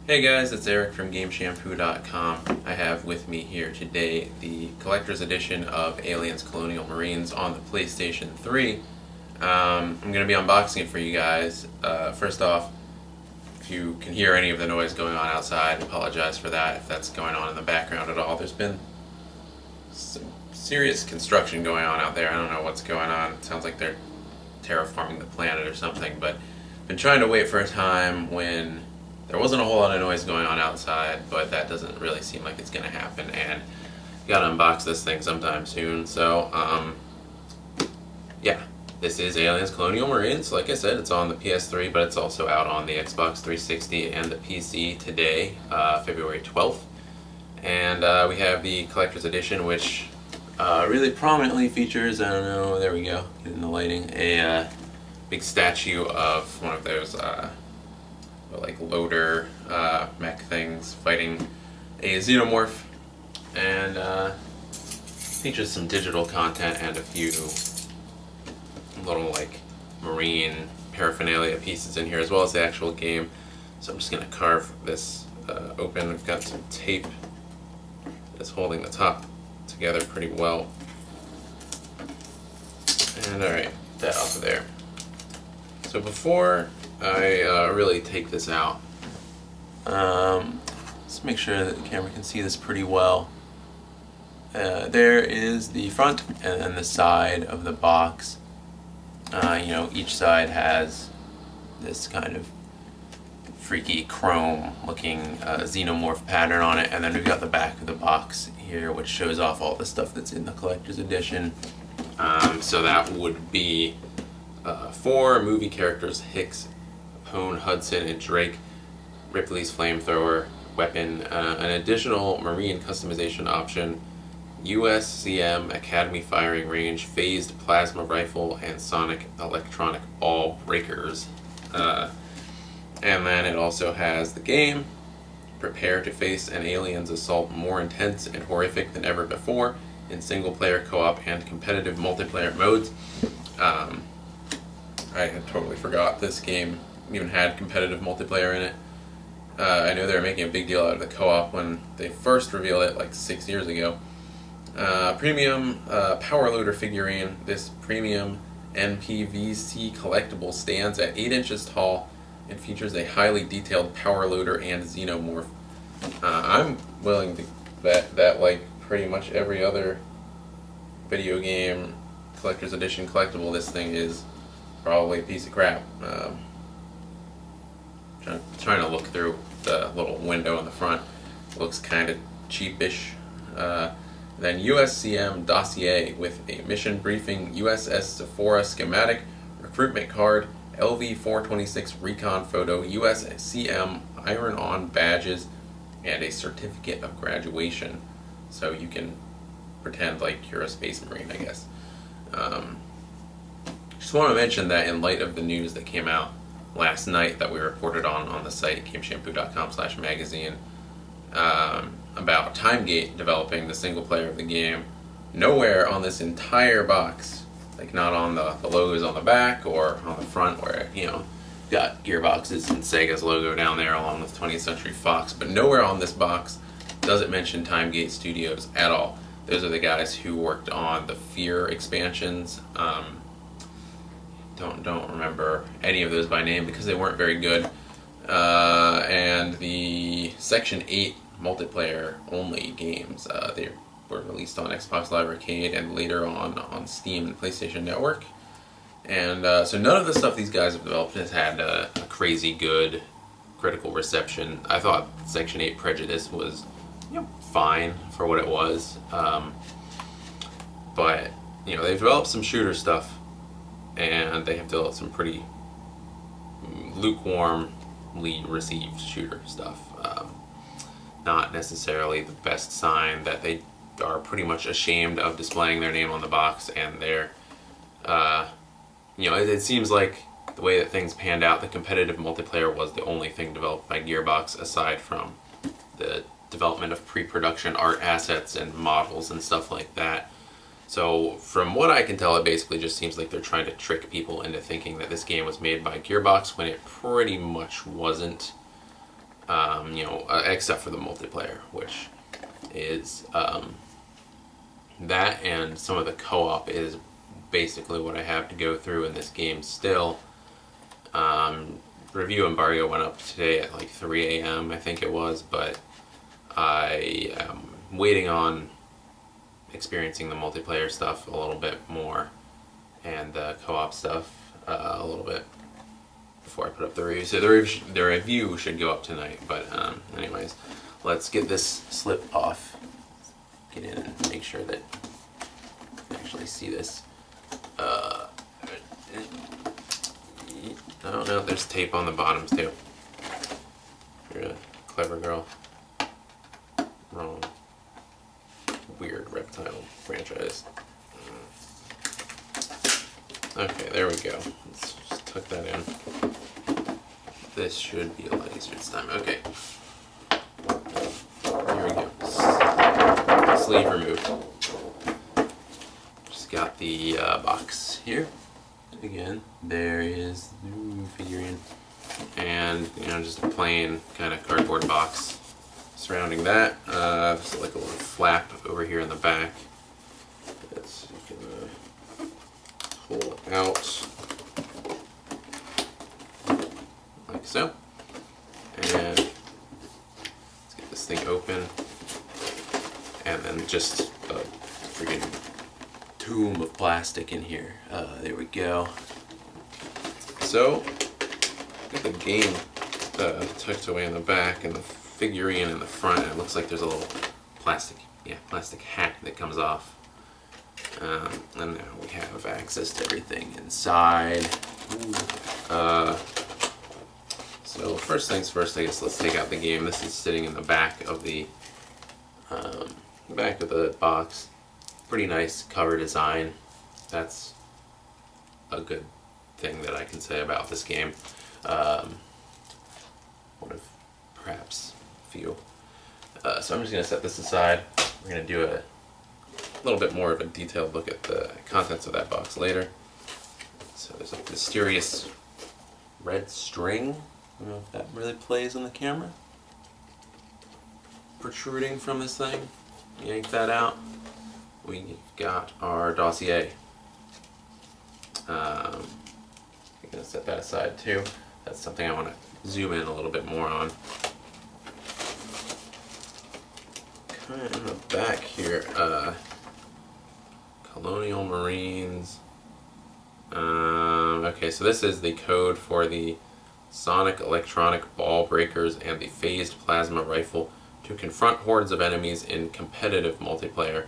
Hey guys, it's Eric from GameShampoo.com. I have with me here today the collector's edition of Aliens Colonial Marines on the PlayStation 3. I'm going to be unboxing it for you guys. First off, if you can hear any of the noise going on outside, I apologize for that if that's going on in the background at all. There's been some serious construction going on out there. I don't know what's going on. It sounds like they're terraforming the planet or something, but I've been trying to wait for a time when there wasn't a whole lot of noise going on outside, but that doesn't really seem like it's going to happen, and gotta unbox this thing sometime soon. So, yeah, this is Aliens Colonial Marines. Like I said, it's on the PS3, but it's also out on the Xbox 360 and the PC today, February 12th. And we have the collector's edition, which really prominently features, I don't know, there we go, getting the lighting, a big statue of one of those like loader mech things fighting a xenomorph, and features some digital content and a few little like marine paraphernalia pieces in here, as well as the actual game. So I'm just going to carve this open. We've got some tape that's holding the top together pretty well. And alright, that off of there. So before I really take this out, let's make sure that the camera can see this pretty well. There is the front and then the side of the box. Each side has this kind of freaky chrome looking xenomorph pattern on it, and then we've got the back of the box here, which shows off all the stuff that's in the collector's edition. So that would be 4 movie characters: Hicks, Hone, Hudson, and Drake, Ripley's Flamethrower weapon, an additional Marine customization option, UMCM Academy firing range, phased plasma rifle, and sonic electronic ball breakers. And then it also has the game. Prepare to face an alien's assault more intense and horrific than ever before in single-player, co-op, and competitive multiplayer modes. I had totally forgot this game even had competitive multiplayer in it. I know they were making a big deal out of the co-op when they first revealed it like 6 years ago. Premium power loader figurine. This premium NPVC collectible stands at 8 inches tall and features a highly detailed power loader and xenomorph. I'm willing to bet that, like pretty much every other video game collector's edition collectible, this thing is probably a piece of crap. Trying to look through the little window in the front. Looks kind of cheapish. Then USCM Dossier with a mission briefing, USS Sephora schematic, recruitment card, LV-426 recon photo, USCM iron-on badges, and a certificate of graduation. So you can pretend like you're a space marine, I guess. Just want to mention that in light of the news that came out last night that we reported on the site, GameShampoo.com/magazine, about Timegate developing the single player of the game, nowhere on this entire box, like not on the logos on the back or on the front where, got Gearbox's and Sega's logo down there along with 20th Century Fox, but nowhere on this box does it mention Timegate Studios at all. Those are the guys who worked on the Fear expansions. Don't remember any of those by name because they weren't very good. And the Section 8 multiplayer only games, they were released on Xbox Live Arcade and later on Steam and PlayStation Network. And so none of the stuff these guys have developed has had a crazy good critical reception. I thought Section 8 Prejudice was fine for what it was. But, they've developed some shooter stuff, and they have developed some pretty lukewarmly received shooter stuff. Not necessarily the best sign that they are pretty much ashamed of displaying their name on the box, and they're, it seems like the way that things panned out, the competitive multiplayer was the only thing developed by Gearbox aside from the development of pre-production art assets and models and stuff like that. So from what I can tell, it basically just seems like they're trying to trick people into thinking that this game was made by Gearbox when it pretty much wasn't. except for the multiplayer, which is that, and some of the co-op is basically what I have to go through in this game still. Review embargo went up today at like 3 a.m. I think it was, but I am waiting on experiencing the multiplayer stuff a little bit more and the co-op stuff a little bit before I put up the review. So the review should go up tonight, but anyways, let's get this slip off. Get in and make sure that you actually see this. I don't know, there's tape on the bottoms too. You're a clever girl. Wrong. Weird reptile franchise. Okay, there we go. Let's just tuck that in. This should be a lot easier this time. Okay. Here we go. Sleeve removed. Just got the box here. Again, there is the figurine. And, just a plain kind of cardboard box surrounding that. So like a little flap over here in the back. That's, you can pull it out like so. And let's get this thing open. And then just a freaking tomb of plastic in here. There we go. So, got the game tucked away in the back and the figurine in the front. And it looks like there's a little plastic hat that comes off. And now we have access to everything inside. So first things first, I guess let's take out the game. This is sitting in the back of the box. Pretty nice cover design. That's a good thing that I can say about this game. One of perhaps few. So I'm just going to set this aside. We're going to do a little bit more of a detailed look at the contents of that box later. So there's a mysterious red string. I don't know if that really plays on the camera. Protruding from this thing. Yank that out. We've got our Dossier. I'm going to set that aside too. That's something I want to zoom in a little bit more on. Kind of in the back here, Colonial Marines. Okay, so this is the code for the sonic electronic ball breakers and the phased plasma rifle to confront hordes of enemies in competitive multiplayer,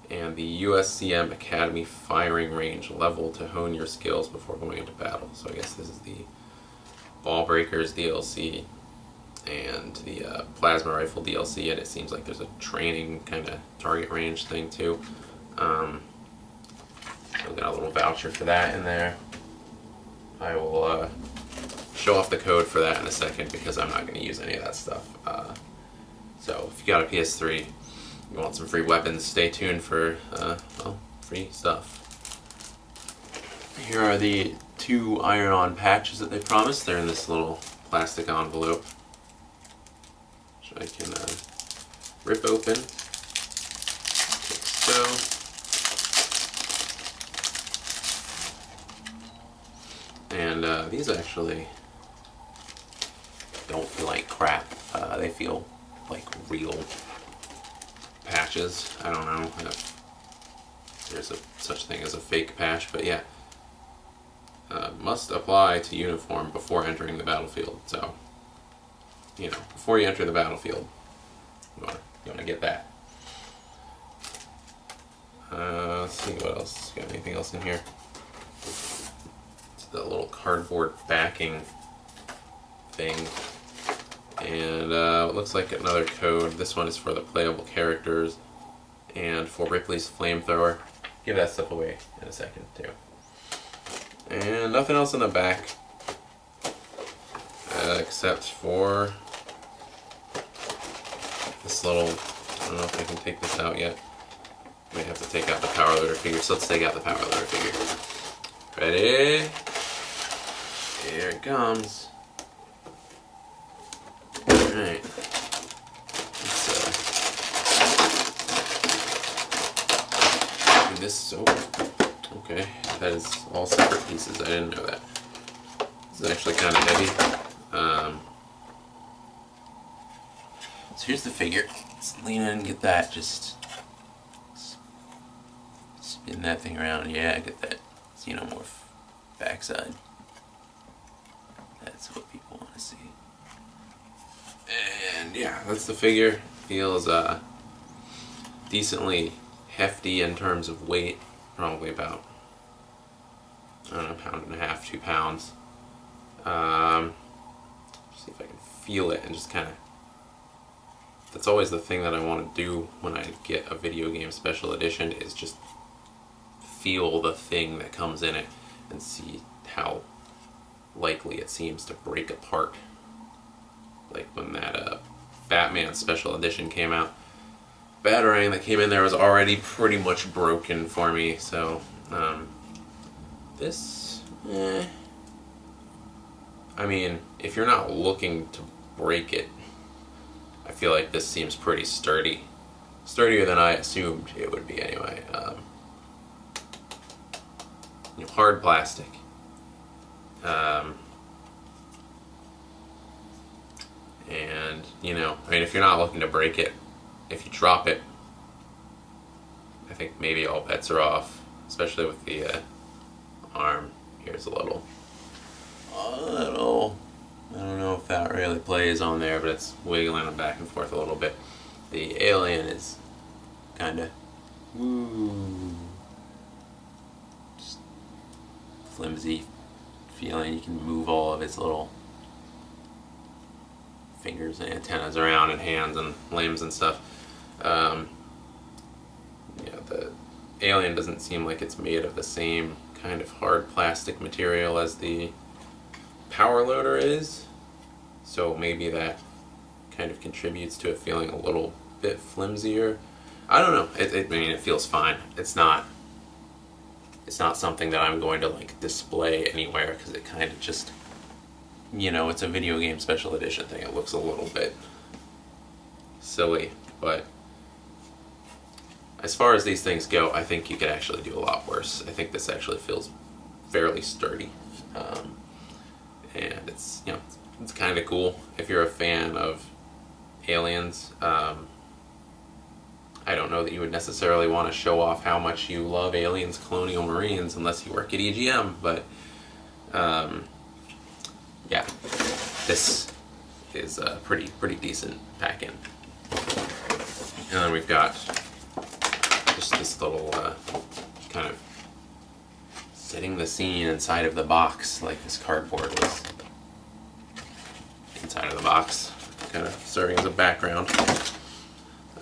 and the UMCM Academy firing range level to hone your skills before going into battle. So I guess this is the ball breakers DLC and the plasma rifle DLC, and it seems like there's a training kind of target range thing too. So we got a little voucher for that in there. I will show off the code for that in a second because I'm not going to use any of that stuff. So if you got a PS3, you want some free weapons, stay tuned for free stuff. Here are the 2 iron-on patches that they promised. They're in this little plastic envelope, which I can rip open, like so. And these actually don't feel like crap. They feel like real patches. I don't know if there's such thing as a fake patch, but yeah. Must apply to uniform before entering the battlefield. So, before you enter the battlefield, you want to get that. Let's see what else. Got anything else in here? It's the little cardboard backing thing. And it looks like another code. This one is for the playable characters and for Ripley's Flamethrower. Give that stuff away in a second too. And nothing else in the back except for this little, I don't know if I can take this out yet. Might have to take out the power loader figure, so let's take out the power loader figure. Ready? Here it comes. Alright. Let's do this soap. Okay, that is all separate pieces. I didn't know that. This is actually kind of heavy. So here's the figure. Let's lean in and get that. Just spin that thing around. Yeah, get that xenomorph backside. That's what people want to see. And yeah, that's the figure. Feels decently hefty in terms of weight. Probably about, I don't know, 1.5 pounds, 2 pounds. See if I can feel it and just kind of. That's always the thing that I want to do when I get a video game special edition, is just feel the thing that comes in it and see how likely it seems to break apart. Like when that Batman special edition came out, Batarang that came in there was already pretty much broken for me. So this, I mean, if you're not looking to break it, I feel like this seems pretty sturdy. Sturdier than I assumed it would be anyway. Hard plastic. And, I mean, if you're not looking to break it, if you drop it, I think maybe all bets are off, especially with the arm. Here's a little, I don't know if that really plays on there, but it's wiggling back and forth a little bit. The alien is kind of just flimsy feeling. You can move all of its little fingers and antennas around and hands and limbs and stuff. The alien doesn't seem like it's made of the same kind of hard plastic material as the power loader is, so maybe that kind of contributes to it feeling a little bit flimsier. I don't know. I mean, it feels fine. It's not something that I'm going to like display anywhere, because it kind of just, it's a video game special edition thing. It looks a little bit silly, but as far as these things go, I think you could actually do a lot worse. I think this actually feels fairly sturdy. And it's, it's kind of cool if you're a fan of aliens. I don't know that you would necessarily want to show off how much you love Aliens Colonial Marines unless you work at EGM, but yeah, this is a pretty decent pack-in. And then we've got just this little kind of setting the scene inside of the box, like this cardboard was inside of the box, kind of serving as a background.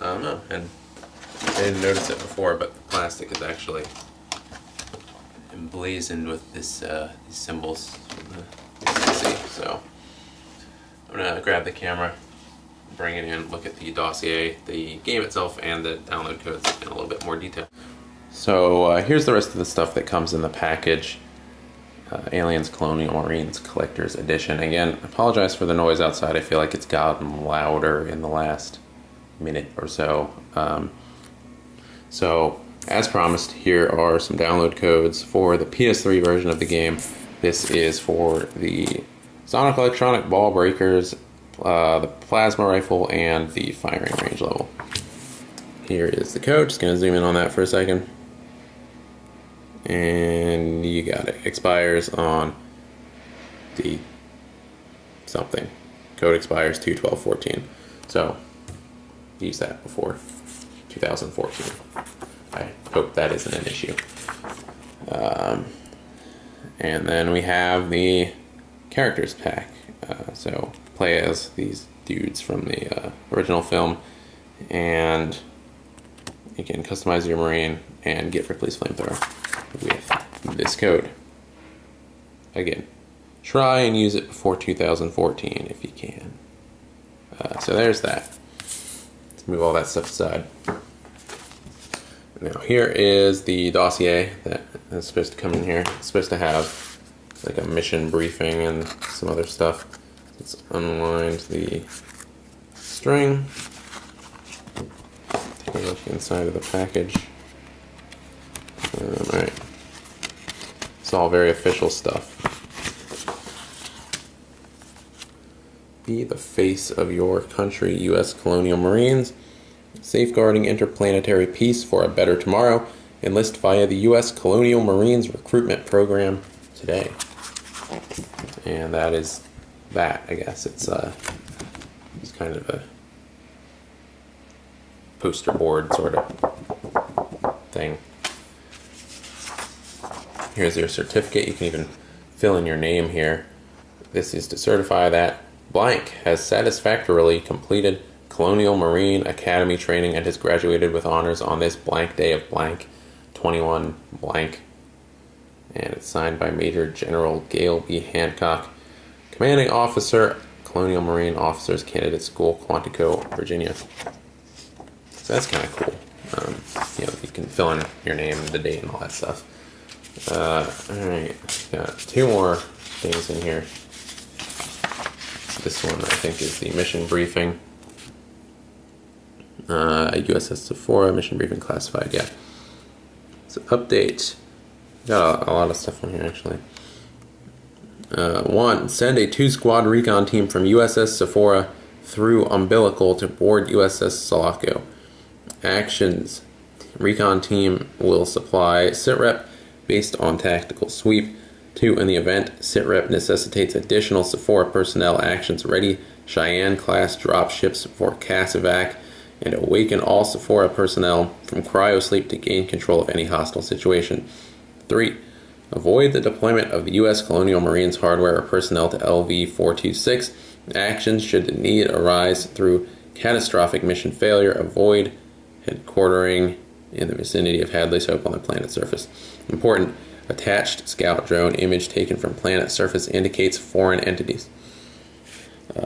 I don't know, and I didn't notice it before, but the plastic is actually emblazoned with this these symbols from the UMCM. So I'm gonna grab the camera, bring it in, look at the dossier, the game itself, and the download codes in a little bit more detail. So here's the rest of the stuff that comes in the package. Aliens Colonial Marines Collector's Edition. Again, I apologize for the noise outside. I feel like it's gotten louder in the last minute or so. So, as promised, here are some download codes for the PS3 version of the game. This is for the Sonic Electronic Ball Breakers, the Plasma Rifle, and the Firing Range level. Here is the code. Just going to zoom in on that for a second. And you got it. Expires on the something. Code expires 2/12/14. So use that before 2014. I hope that isn't an issue. And then we have the characters pack. So play as these dudes from the original film, and you can customize your Marine and get Ripley's Flamethrower with this code. Again, try and use it before 2014 if you can. So there's that. Let's move all that stuff aside. Now here is the dossier that is supposed to come in here. It's supposed to have like a mission briefing and some other stuff. Let's unwind the string. Take a look inside of the package. Alright. It's all very official stuff. Be the face of your country, U.S. Colonial Marines. Safeguarding interplanetary peace for a better tomorrow. Enlist via the U.S. Colonial Marines recruitment program today. And that is that, I guess. It's kind of a poster board sort of thing. Here's your certificate. You can even fill in your name here. This is to certify that blank has satisfactorily completed Colonial Marine Academy training and has graduated with honors on this blank day of blank 21 blank. And it's signed by Major General Gale B. Hancock, Commanding Officer, Colonial Marine Officers Candidate School, Quantico, Virginia. So that's kind of cool. You can fill in your name, the date, and all that stuff. Alright, got two more things in here. This one, I think, is the mission briefing. USS Sephora, mission briefing classified, yeah. So, update. Got a lot of stuff on here, actually. 1. Send a 2-squad recon team from USS Sephora through umbilical to board USS Sulaco. Actions. Recon team will supply sitrep based on tactical sweep. 2. In the event sitrep necessitates additional Sephora personnel, actions ready Cheyenne-class dropships for CASEVAC and awaken all Sephora personnel from cryosleep to gain control of any hostile situation. 3. Avoid the deployment of the U.S. Colonial Marines hardware or personnel to LV-426. Actions should the need arise through catastrophic mission failure. Avoid headquartering in the vicinity of Hadley's Hope on the planet's surface. Important. Attached scout drone image taken from planet surface indicates foreign entities.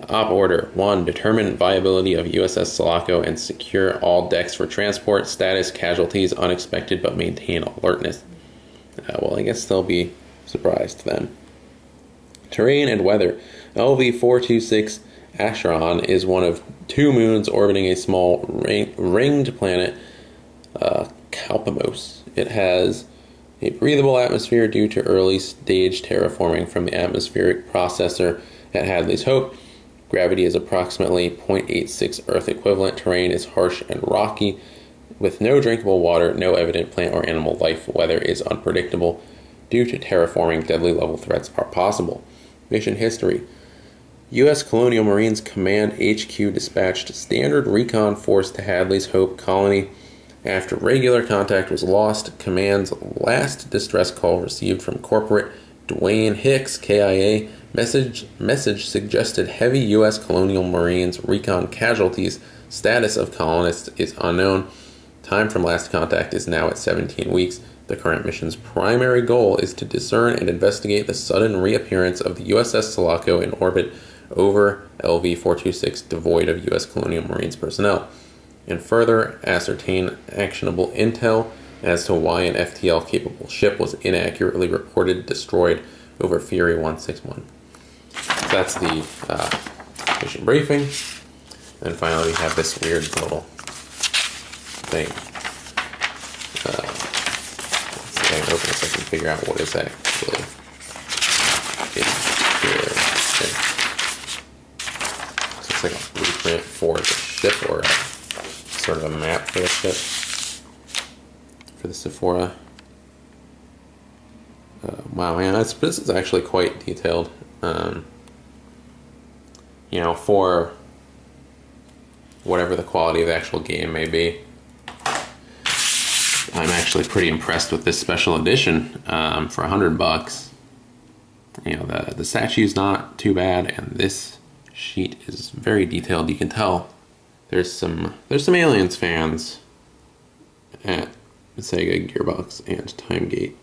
Op order 1. Determine viability of USS Sulaco and secure all decks for transport. Status casualties unexpected but maintain alertness. Well, I guess they'll be surprised then. Terrain and weather. LV-426 Acheron is one of 2 moons orbiting a small ringed planet, Kalpamos. It has a breathable atmosphere due to early stage terraforming from the atmospheric processor at Hadley's Hope. Gravity is approximately 0.86 Earth equivalent. Terrain is harsh and rocky, with no drinkable water, no evident plant or animal life. Weather is unpredictable. Due to terraforming, deadly level threats are possible. Mission history. U.S. Colonial Marines Command HQ dispatched standard recon force to Hadley's Hope colony. After regular contact was lost, Command's last distress call received from Corporate Dwayne Hicks, KIA. Message suggested heavy U.S. Colonial Marines recon casualties. Status of colonists is unknown. Time from last contact is now at 17 weeks. The current mission's primary goal is to discern and investigate the sudden reappearance of the USS Sulaco in orbit over LV-426 devoid of U.S. Colonial Marines personnel, and further ascertain actionable intel as to why an FTL-capable ship was inaccurately reported destroyed over Fury 161. That's the mission briefing. And finally, we have this weird little thing. Let's see if I can open this. I can figure out what is actually in here. Okay. So it's like a blueprint for the ship, or sort of a map for the ship, for the Sephora. Wow, man, this is actually quite detailed. For whatever the quality of the actual game may be, I'm actually pretty impressed with this special edition for $100. The statue's not too bad, and this sheet is very detailed. You can tell there's some Aliens fans at Sega, Gearbox, and Timegate.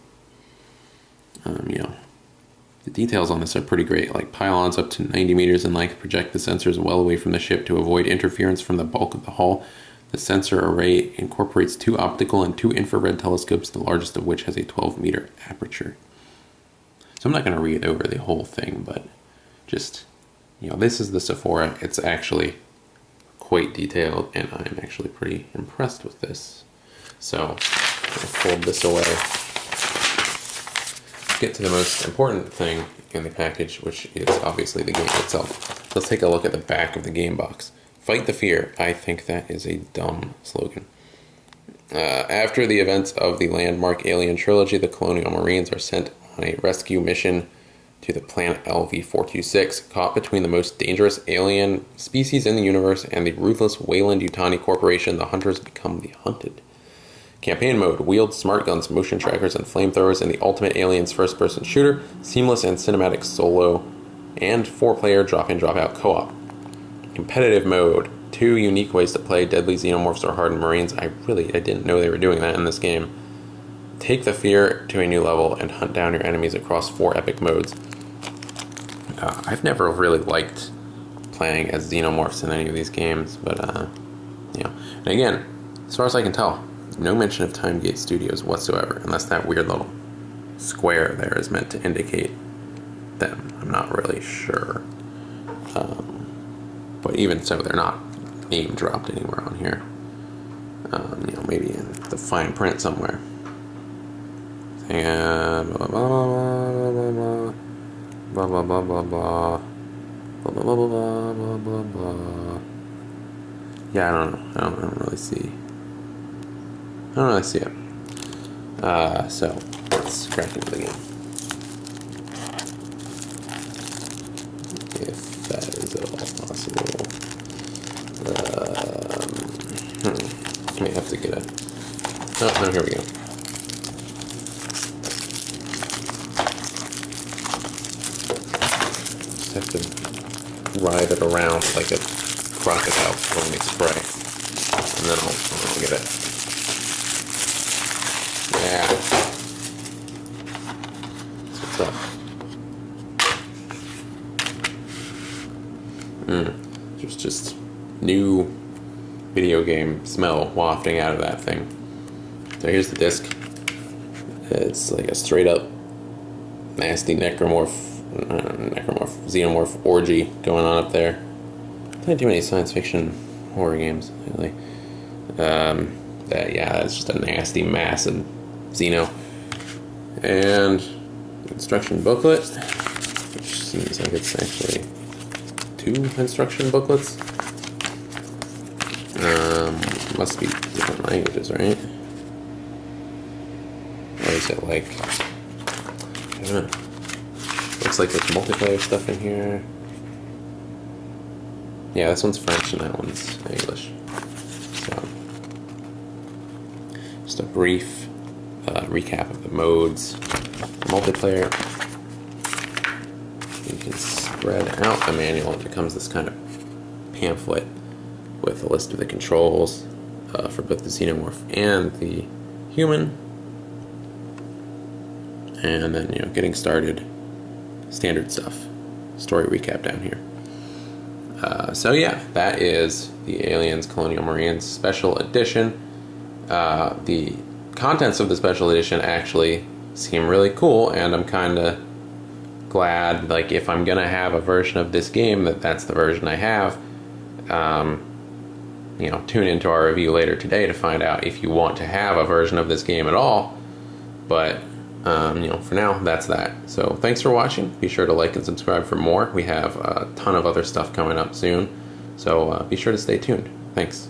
The details on this are pretty great. Like, pylons up to 90 meters in length project the sensors well away from the ship to avoid interference from the bulk of the hull. The sensor array incorporates 2 optical and 2 infrared telescopes, the largest of which has a 12-meter aperture. So I'm not going to read over the whole thing, but just, this is the Sephora. It's actually quite detailed, and I'm actually pretty impressed with this. So I'll fold this away. Get to the most important thing in the package, which is obviously the game itself. Let's take a look at the back of the game box. Fight the fear. I think that is a dumb slogan. After the events of the landmark Alien trilogy, the Colonial Marines are sent on a rescue mission to the planet LV-426, caught between the most dangerous alien species in the universe and the ruthless Weyland-Yutani Corporation. The hunters become the hunted. Campaign mode: wield smart guns, motion trackers, and flamethrowers in the ultimate Aliens first-person shooter, seamless and cinematic solo, and 4-player drop-in, drop-out co-op. Competitive mode: 2 unique ways to play, deadly xenomorphs or hardened marines. I didn't know they were doing that in this game. Take the fear to a new level and hunt down your enemies across 4 epic modes. I've never really liked playing as xenomorphs in any of these games, but and again, as far as I can tell, no mention of Time Gate Studios whatsoever, unless that weird little square there is meant to indicate them. I'm not really sure. But even so, they're not name dropped anywhere on here. Maybe in the fine print somewhere. And blah blah blah blah blah blah blah blah blah blah blah blah blah blah blah. Yeah, I don't know. I don't really see. I don't really see it. So let's crack into the game. If that is at all possible. May have to get a... Oh, no, here we go. Just have to writhe it around like a crocodile when we spray. And then I'll get it. Yeah. That's what's up. There's just new video game smell wafting out of that thing. So here's the disc. It's like a straight up nasty xenomorph orgy going on up there. I don't do any science fiction horror games lately. It's just a nasty mass of Xeno. And instruction booklet, which seems like it's actually 2 instruction booklets. Must be different languages, right? Or is it like, I don't know. Looks like there's multiplayer stuff in here. Yeah, this one's French and that one's English. So, just a brief recap of the modes. Multiplayer. You can spread out the manual. It becomes this kind of pamphlet with a list of the controls for both the xenomorph and the human. And then, getting started. Standard stuff. Story recap down here. That is the Aliens Colonial Marines Special Edition. The contents of the Special Edition actually seem really cool, and I'm kind of glad, like, if I'm gonna have a version of this game, that's the version I have. Tune into our review later today to find out if you want to have a version of this game at all. But for now, that's that. So thanks for watching. Be sure to like and subscribe for more. We have a ton of other stuff coming up soon. So be sure to stay tuned. Thanks.